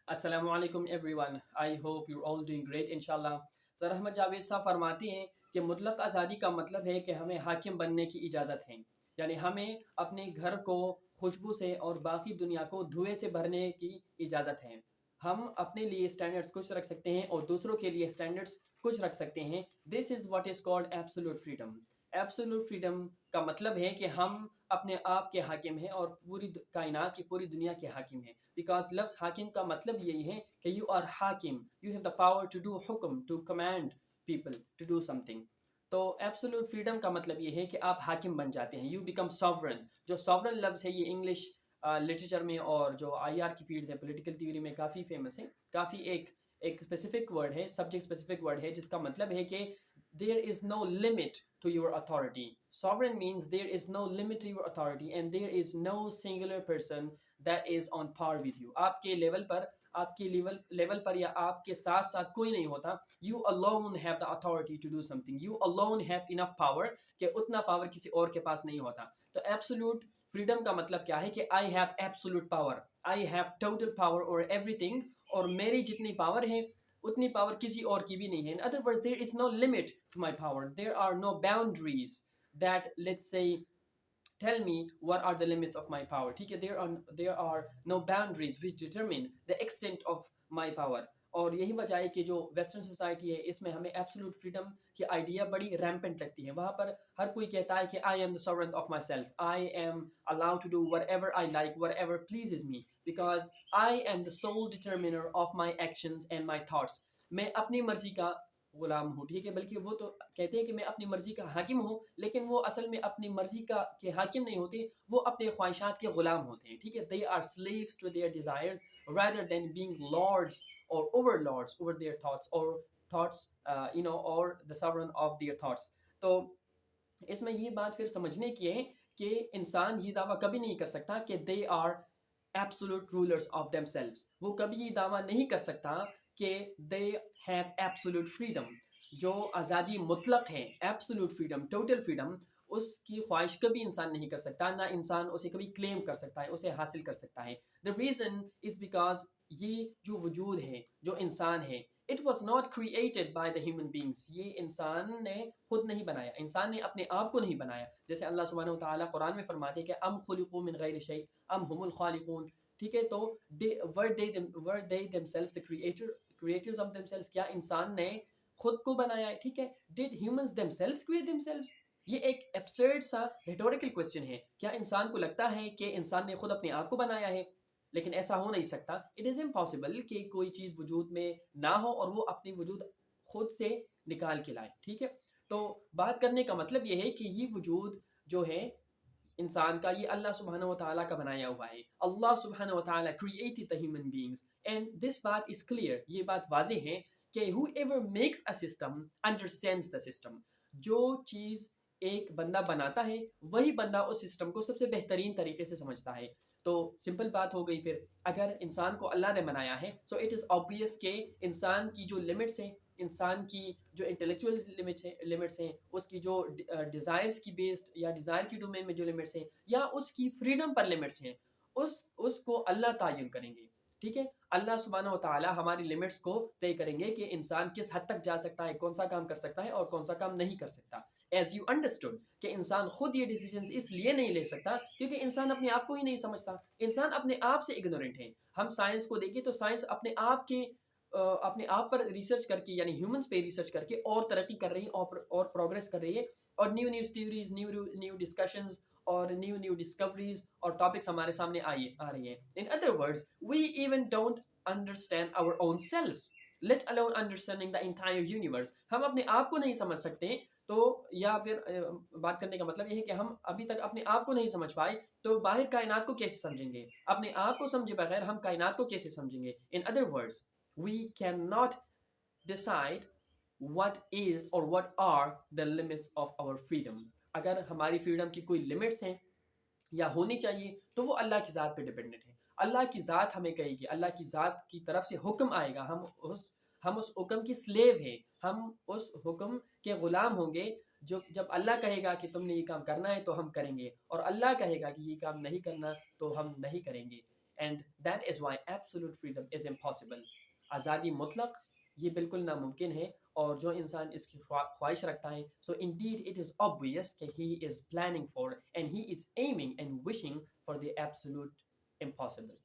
अस्सलाम वालेकुम everyone, I hope you all doing great इंशाल्लाह। सर अहमद जावेद साहब फरमाते हैं कि मुतलक आज़ादी का मतलब है कि हमें हाकिम बनने की इजाज़त है, यानी हमें अपने घर को खुशबू से और बाकी दुनिया को धुएं से भरने की इजाज़त है। हम अपने लिए स्टैंडर्ड्स कुछ रख सकते हैं और दूसरों के लिए स्टैंडर्ड्स कुछ रख सकते हैं। This is what is called absolute freedom. Absolute freedom का मतलब है कि हम अपने आप के हाकिम हैं और पूरी कायनात की पूरी दुनिया के हाकिम हैं। बिकॉज लफ्ज़ हाकिम का मतलब यही है कि यू आर हाकिम, you have the power to do हुक्म, to command people to do something. तो एब्सोल्यूट फ्रीडम का मतलब ये है कि आप हाकिम बन जाते हैं, यू बिकम सॉवरन। जो सॉवरन लफ्ज़ है ये इंग्लिश लिटरेचर में और जो आईआर की फील्ड है पॉलिटिकल थ्योरी में काफ़ी फेमस है। काफ़ी एक स्पेसिफिक वर्ड है, सब्जेक्ट स्पेसिफिक वर्ड है, जिसका मतलब है कि there is no limit to your authority. Sovereign means there is no limit to your authority and there is no singular person that is on par with you. आपके level पर या आपके साथ साथ कोई नहीं होता. You alone have the authority to do something. You alone have enough power कि उतना पावर किसी और के पास नहीं होता. तो absolute freedom का मतलब क्या है कि I have absolute power. I have total power over everything. और मेरी जितनी पावर है उतनी पावर किसी और की भी नहीं है. In other words, there is no limit to my power. There are no boundaries that, let's say, tell me what are the limits of my power. ठीक है, there are no boundaries which determine the extent of my power. और यही वजह है कि जो western society है इसमें हमें एब्सोल्यूट फ्रीडम की आइडिया बड़ी रैम्पेंट लगती है. वहाँ पर हर कोई कहता है कि I am the sovereign of myself, I am allowed to do whatever I like, whatever pleases me, because I am the sole determiner of my actions and my thoughts. मैं अपनी मर्जी का गुलाम हूँ. ठीक है, बल्कि वो तो कहते हैं कि मैं अपनी मर्जी का हाकिम हूँ, लेकिन वो असल में अपनी मर्जी का के हाकिम नहीं होते, वो अपने ख्वाहिशात के गुलाम होते हैं. ठीक है, they are slaves to their desires rather than being lords or overlords over their thoughts or the sovereign of their thoughts. तो इसमें ये बात फिर समझने की है कि इंसान ये दावा कभी नहीं कर सकता कि they are absolute rulers of themselves. वो कभी ये दावा नहीं कर सकता कि दे हैव एब्सोल्यूट फ्रीडम. जो आज़ादी मुतलक है, एब्सोल्यूट फ्रीडम, टोटल फ्रीडम, उसकी ख्वाहिश कभी इंसान नहीं कर सकता, ना इंसान उसे कभी क्लेम कर सकता है, उसे हासिल कर सकता है. द रीज़न इज़ बिकॉज ये जो वजूद है, जो इंसान है, it was not created by the human beings. ये इंसान ने खुद नहीं बनाया, इंसान ने अपने आप को नहीं बनाया. जैसे अल्लाह सुब्हानहू व तआला कुरान में फरमाते हैं कि अम खुलिकू मिन गैरि शै अम हुमुल खालिकून. ठीक है, तो were they themselves the creators of themselves. क्या इंसान ने खुद को बनाया है? ठीक है, did humans themselves create themselves? ये एक एब्सर्ड सा रिटोरिकल क्वेश्चन है. क्या इंसान को लगता है कि इंसान ने खुद अपने आप को बनाया है? लेकिन ऐसा हो नहीं सकता. इट इज़ इम्पॉसिबल कि कोई चीज़ वजूद में ना हो और वो अपनी वजूद खुद से निकाल के लाए. ठीक है, तो बात करने का मतलब ये है कि ये वजूद जो है इंसान का, ये अल्लाह सुब्हानहू व तआला का बनाया हुआ है. अल्लाह सुब्हानहू व तआला created the human beings and this बात इज़ क्लियर. ये बात वाज़ेह है कि whoever makes a system understands the system. जो चीज़ एक बंदा बनाता है वही बंदा उस सिस्टम को सबसे बेहतरीन तरीके से समझता है. तो सिंपल बात हो गई. फिर अगर इंसान को अल्लाह ने बनाया है, सो इट इज़ ऑब्वियस कि इंसान की जो लिमिट्स हैं, इंसान की जो इंटेलेक्चुअल लिमिट्स हैं, उसकी जो डिज़ायर्स की बेस्ड या डिज़ायर की डोमेन में जो लिमिट्स हैं, या उसकी फ्रीडम पर लिमिट्स हैं, उसको अल्लाह तयन करेंगे. ठीक है, अल्लाह सुब्हानहू व तआला हमारी लिमिट्स को तय करेंगे कि इंसान किस हद तक जा सकता है, कौन सा काम कर सकता है और कौन सा काम नहीं कर सकता. एज यू अंडरस्टूड कि इंसान खुद ये डिसीजन इसलिए नहीं ले सकता क्योंकि इंसान अपने आप को ही नहीं समझता. इंसान अपने आप से इग्नोरेंट है. हम साइंस को देखिए तो साइंस अपने आप पर रिसर्च करके, यानी ह्यूमंस पे रिसर्च करके और तरक्की कर रही है और प्रोग्रेस कर रही है, और न्यू थ्योरीज, न्यू डिस्कशंस और न्यू डिस्कवरीज और टॉपिक्स हमारे सामने आ रही हैं. In other words, we even don't understand our own selves, let alone understanding the entire universe. हम अपने आप को नहीं समझ सकते. तो या फिर बात करने का मतलब ये है कि हम अभी तक अपने आप को नहीं समझ पाए, तो बाहर कायनात को कैसे समझेंगे? अपने आप को समझे बगैर हम कायनात को कैसे समझेंगे? In other words, we can not decide what is or what are the limits of our freedom. अगर हमारी फ्रीडम की कोई लिमिट्स हैं या होनी चाहिए तो वो अल्लाह की ज़ात पे डिपेंडेंट है. अल्लाह की ज़ात हमें कहेगी, अल्लाह की ज़ात की तरफ से हुक्म आएगा, हम उस हुक्म की स्लेव हैं, हम उस हुक्म के ग़ुलाम होंगे. जब अल्लाह कहेगा कि तुमने ये काम करना है तो हम करेंगे, और अल्लाह कहेगा कि ये काम नहीं करना तो हम नहीं करेंगे. And that is why absolute freedom is impossible. آزادی مطلق یہ بالکل ناممکن ہے، اور جو انسان اس کی خواہش رکھتا ہے so indeed it is obvious کہ he is planning for and he is aiming and wishing for the absolute impossible.